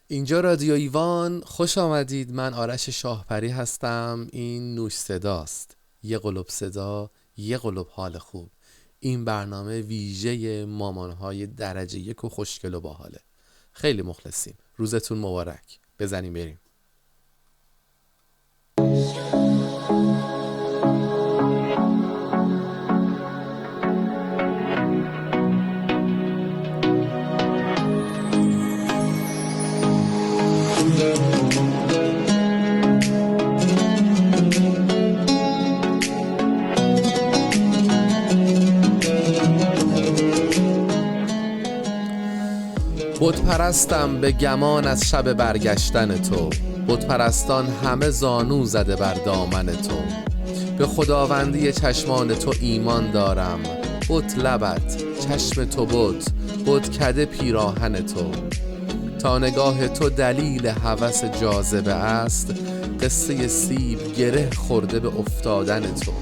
اینجا رادیو ایوان، خوش آمدید. من آرش شاهپری هستم. این نوش صداست، یه قلوب صدا، یه قلوب حال خوب. این برنامه ویژه مامانهای درجه یک و خوشگل و باحاله. خیلی مخلصیم. روزتون مبارک. بزنیم بریم. بت پرستم به گمان از شب برگشتن تو، بت پرستان همه زانو زده بر دامن تو. به خداوندی چشمان تو ایمان دارم، بت لبت چشم تو بت کده پیراهن تو. تا نگاه تو دلیل هوس جاذبه است، قصه سیب گره خورده به افتادن تو.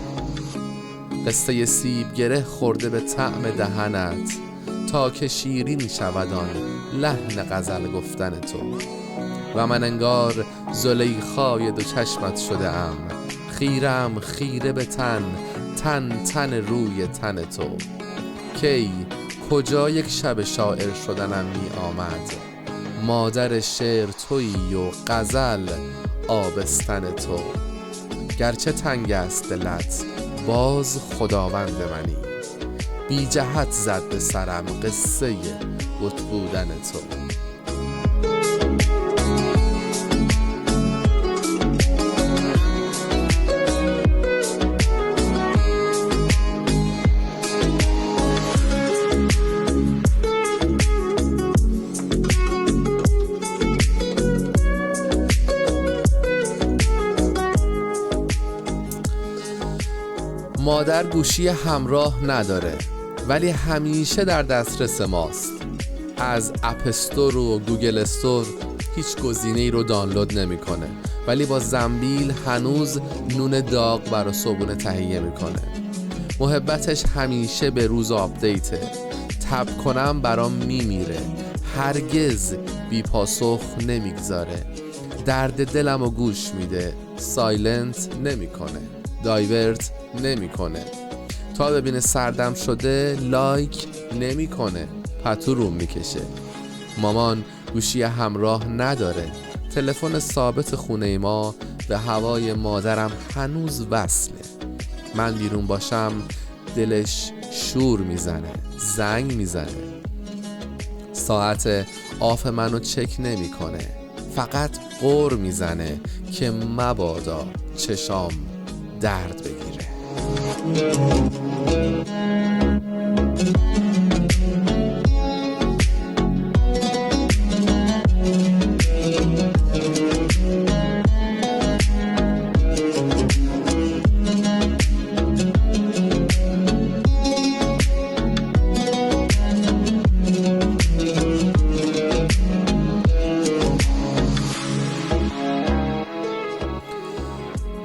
قصه سیب گره خورده به طعم دهنت، تا که شیرین شود آن لحن غزل گفتن تو. و من انگار زلیخای دو چشمت شده ام، خیرم خیره به تن روی تن تو. کی کجا یک شب شاعر شدنم می آمد، مادر شعر تویی و غزل آبستن تو. گرچه تنگ است دلت باز خداوند منی، بی جهت زد به سرم قصه بت بودن تو. مادر گوشی همراه نداره، ولی همیشه در دسترس ماست. از اپ استور و گوگل استور هیچ گزینه‌ای رو دانلود نمی‌کنه، ولی با زنبیل هنوز نون داغ برای صبحونه تهیه می‌کنه. محبتش همیشه به روز آپدیته، تب کنم برام میمیره، هرگز بی پاسخ نمیگذاره. درد دلمو گوش میده، سایلنت نمی‌کنه، دایورت نمی‌کنه. تا ببینه سردم شده لایک نمی‌کنه، پتو روم میکشه. مامان گوشی همراه نداره، تلفن ثابت خونه ما به هوای مادرم هنوز وصله. من بیرون باشم دلش شور میزنه، زنگ میزنه. ساعت آف منو چک نمی‌کنه، فقط غر میزنه که مبادا چشام درد بگیره.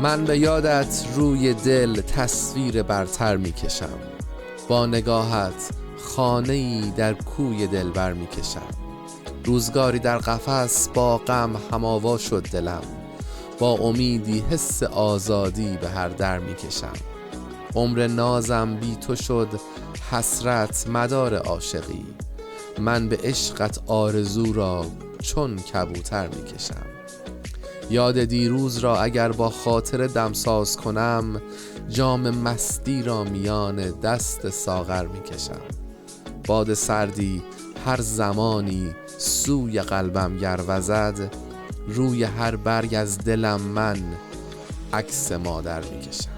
من به یادت روی دل تصویر برتر میکشم، با نگاهت خانه‌ای در کوی دلبر میکشم. روزگاری در قفس با غم هماوا شد دلم، با امیدی حس آزادی به هر در میکشم. عمر نازم بی تو شد حسرت مدار عاشقی، من به عشقت آرزو را چون کبوتر میکشم. یاد دیروز را اگر با خاطر دمساز کنم، جام مستی را میان دست ساغر میکشم. باد سردی هر زمانی سوی قلبم گر وزد، روی هر برگ از دلم من عکس مادر میکشم.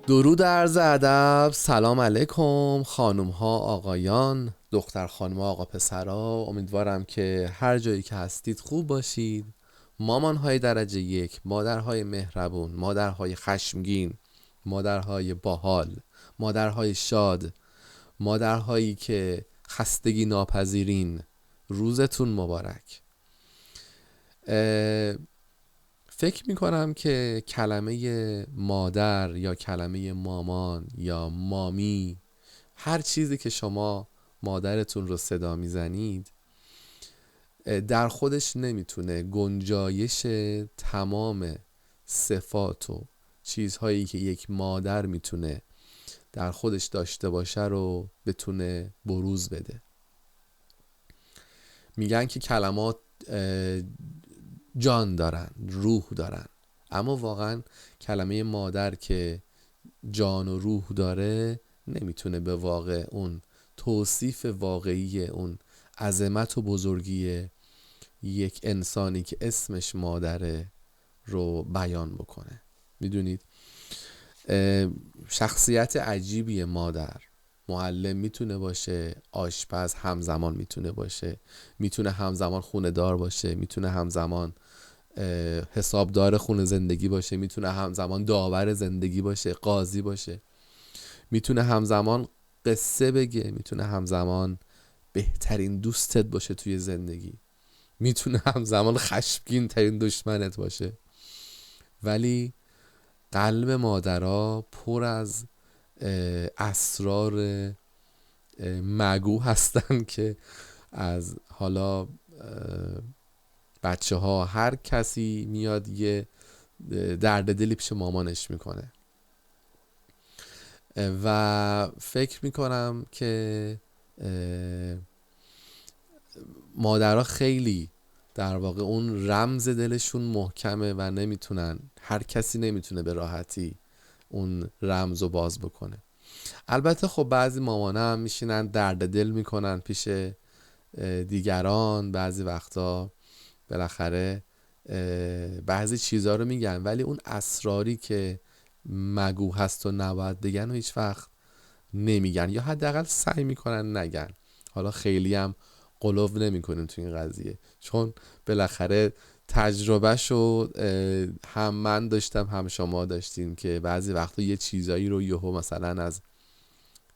درود عرض ادب. سلام علیکم خانم ها آقایان، دختر خانم ها آقا پسرا. امیدوارم که هر جایی که هستید خوب باشید. مامان های درجه یک، مادرهای مهربون، مادرهای خشمگین، مادرهای باحال، مادرهای شاد، مادرهایی که خستگی ناپذیرین، روزتون مبارک. فکر میکنم که کلمه مادر یا کلمه مامان یا مامی، هر چیزی که شما مادرتون رو صدا میزنید، در خودش نمیتونه گنجایش تمام صفات و چیزهایی که یک مادر میتونه در خودش داشته باشه رو بتونه بروز بده. میگن که کلمات جان دارن، روح دارن، اما واقعا کلمه مادر که جان و روح داره نمیتونه به واقع اون توصیف واقعی اون عظمت و بزرگی یک انسانی که اسمش مادره رو بیان بکنه. میدونید شخصیت عجیبی مادر، معلم میتونه باشه، آشپز همزمان میتونه باشه، میتونه همزمان خونه دار باشه، میتونه همزمان حسابدار خونه زندگی باشه، میتونه همزمان داور زندگی باشه، قاضی باشه، میتونه همزمان قصه بگه، میتونه همزمان بهترین دوستت باشه توی زندگی، میتونه همزمان خشمگین ترین دشمنت باشه. ولی قلب مادرها پر از اسرار مگو هستن که از حالا بچه ها، هر کسی میاد یه درد دلی پیش مامانش میکنه و فکر میکنم که مادرها خیلی در واقع اون رمز دلشون محکمه و نمیتونن، هر کسی نمیتونه به راحتی اون رمز رو باز بکنه. البته خب بعضی مامانا هم میشینن درد دل میکنن پیش دیگران، بعضی وقتا بالاخره بعضی چیزها رو میگن، ولی اون اسراری که مگو هست و نباید بگن و هیچ وقت نمیگن، یا حداقل سعی میکنن نگن. حالا خیلی هم قلوب نمیکنیم تو این قضیه، چون بالاخره تجربهشو هم من داشتم هم شما داشتیم که بعضی وقتا یه چیزایی رو یهو مثلا از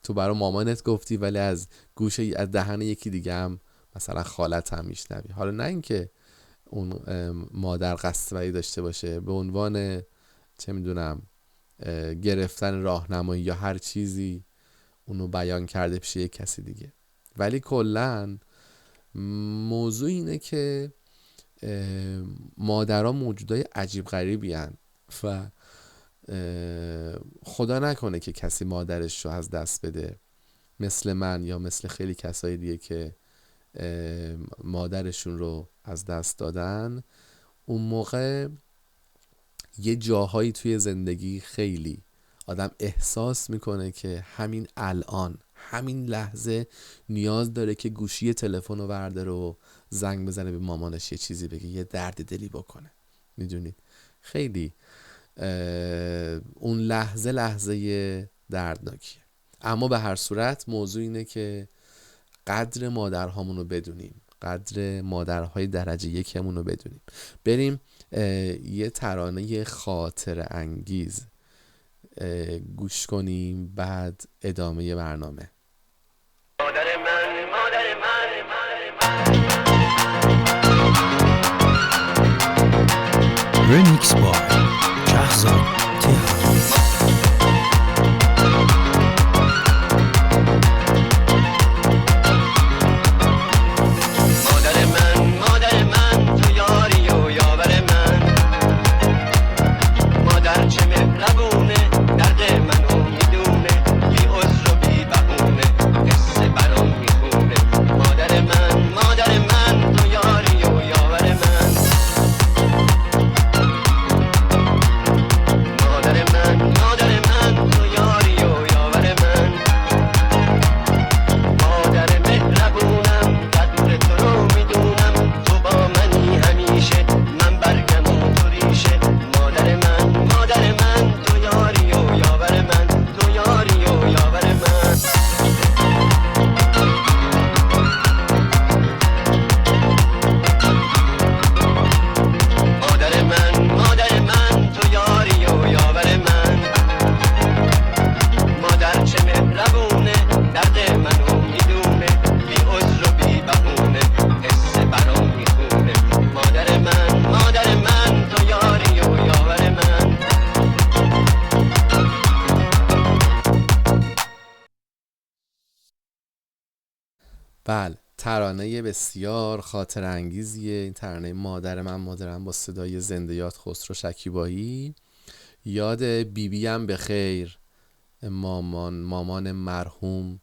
تو برای مامانت گفتی ولی از گوش از دهن یکی دیگه هم مثلا خالت هم میشنوی. حالا نه اینکه اون مادر قصد بدی داشته باشه، به عنوان چه میدونم گرفتن راهنمایی یا هر چیزی اونو بیان کرده پیش یک کسی دیگه. ولی کلن موضوع اینه که مادرها موجودای عجیب غریبی هن و خدا نکنه که کسی مادرش رو از دست بده، مثل من یا مثل خیلی کسای دیگه که مادرشون رو از دست دادن. اون موقع یه جاهایی توی زندگی خیلی آدم احساس میکنه که همین الان، همین لحظه نیاز داره که گوشی تلفن رو برداره و زنگ بزنه به مامانش، یه چیزی بگه، یه درد دلی بکنه. میدونید خیلی اون لحظه دردناکیه. اما به هر صورت موضوع اینه که قدر مادرهامون رو بدونیم، قدر مادرهای درجه یکمون رو بدونیم. بریم یه ترانه خاطر انگیز گوش کنیم، بعد ادامه برنامه. مادر من، مادر من، رمیکس بای شهزاد تهران. بله، ترانه بسیار خاطر انگیزیه این ترانه مادر من مادرم با صدای زنده یاد خسرو شکیبایی. یاد بیبیم به خیر، مامان مرحوم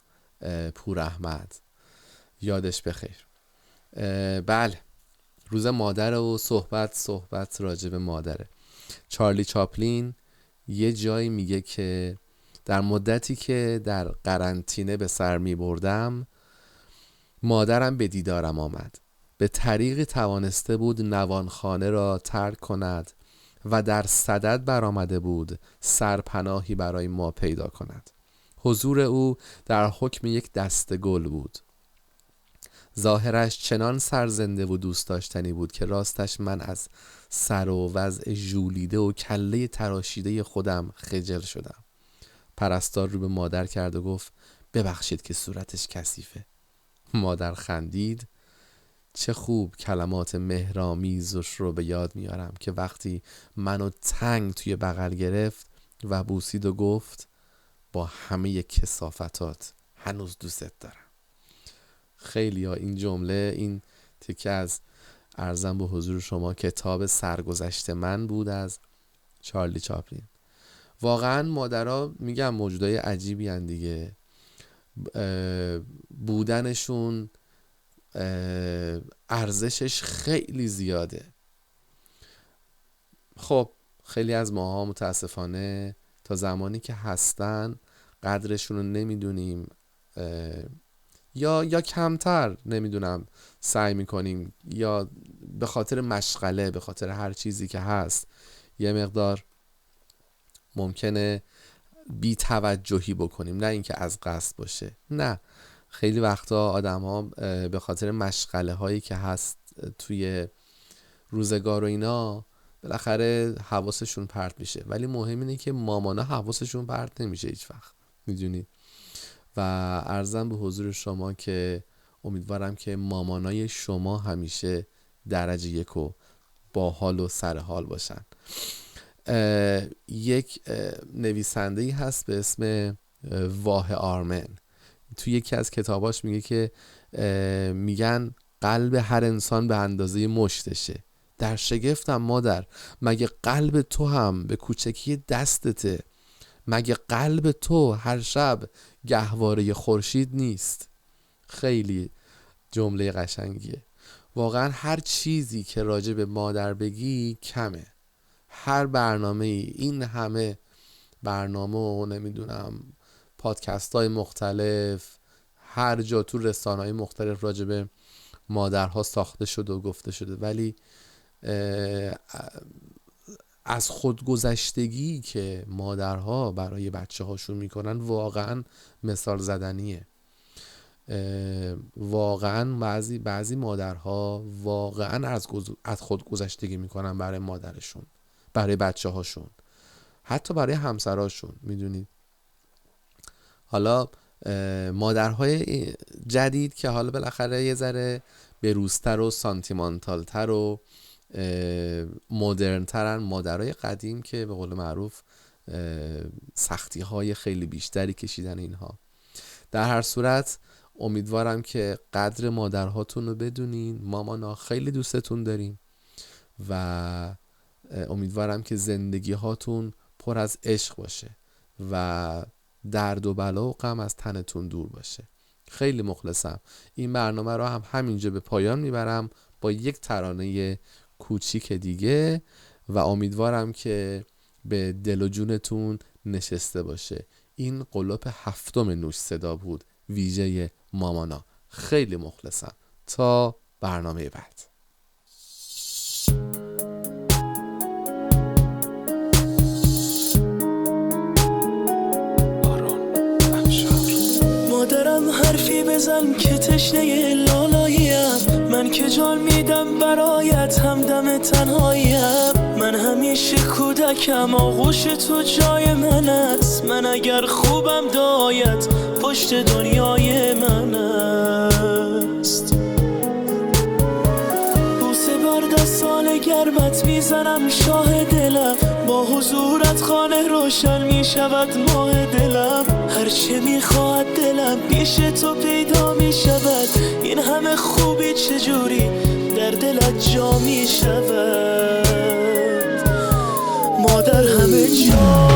پور احمد، یادش بخیر. بله، روز مادر و صحبت راجع به مادره. چارلی چاپلین یه جایی میگه که در مدتی که در قرنطینه به سر می بردم مادرم به دیدارم آمد. به طریقی توانسته بود نوانخانه را ترک کند و در صدد برآمده بود سرپناهی برای ما پیدا کند. حضور او در حکم یک دسته گل بود. ظاهرش چنان سرزنده و دوست داشتنی بود که راستش من از سر و وضع ژولیده و کله تراشیده خودم خجل شدم. پرستار رو به مادر کرد و گفت ببخشید که صورتش کثیفه. مادر خندید. چه خوب کلمات مهرآمیزش رو به یاد میارم که وقتی منو تنگ توی بغل گرفت و بوسید و گفت با همه کثافتات هنوز دوست دارم. خیلی ها این جمله، این تیکه از عرضم به حضور شما کتاب سرگذشت من بود از چارلی چاپلین. واقعا مادرها میگم موجودای عجیبی هن دیگه. بودنشون ارزشش خیلی زیاده. خب خیلی از ماها متاسفانه تا زمانی که هستن قدرشون رو نمیدونیم یا کمتر نمیدونم سعی میکنیم، یا به خاطر مشغله، به خاطر هر چیزی که هست یه مقدار ممکنه بی توجهی بکنیم. نه اینکه از قصد باشه، نه، خیلی وقتا آدم ها به خاطر مشغله هایی که هست توی روزگار و اینا بالاخره حواسشون پرت میشه. ولی مهم اینه که مامانا حواسشون پرت نمیشه هیچ وقت، میدونید. و عرضم به حضور شما که امیدوارم که مامانای شما همیشه درجه یک و با حال و سر حال باشن. یک نویسنده‌ای هست به اسم واه آرمن. توی یکی از کتاباش میگه که میگن قلب هر انسان به اندازه مشتشه. در شگفتم مادر، مگه قلب تو هم به کوچکی دستته؟ مگه قلب تو هر شب گهواره خورشید نیست؟ خیلی جمله قشنگیه. واقعا هر چیزی که راجع به مادر بگی کمه. هر برنامه این همه برنامه و نمیدونم پادکست های مختلف، هر جا تو رسانه های مختلف راجع به مادرها ساخته شده و گفته شده، ولی از خودگذشتگی که مادرها برای بچه هاشون میکنن واقعا مثال زدنیه. واقعا بعضی مادرها واقعا از خودگذشتگی میکنن برای مادرشون، برای بچه هاشون، حتی برای همسراشون، میدونید. حالا مادرهای جدید که حالا بالاخره یه ذره بروزتر و سانتیمانتالتر و مدرنترن، مادرای قدیم که به قول معروف سختی های خیلی بیشتری کشیدن اینها. در هر صورت امیدوارم که قدر مادرهاتون رو بدونین. مامانا خیلی دوستتون داریم و امیدوارم که زندگی هاتون پر از عشق باشه و درد و بلا و غم از تنتون دور باشه. خیلی مخلصم. این برنامه رو هم همینجا به پایان میبرم با یک ترانه کوچیک دیگه و امیدوارم که به دل و جونتون نشسته باشه. این قلوپ 7 نوش صدا بود، ویژه مامانا. خیلی مخلصم. تا برنامه بعد. مادرم حرفی بزن که تشنه لالاییم، من که جان میدم برایت همدم تنهاییم. من همیشه کودکم، آغوش تو جای من است. من اگر خوبم دایت پشت دنیای من است. بوسه بر دست سال گرمت میزنم شاه دلم، با حضورم رفتنت خانه روشن می شود ماه دلم، هرچه می خواهد دلم پیش تو پیدا می شود. این همه خوبی چجوری در دلت جا می شود؟ ما در همه جا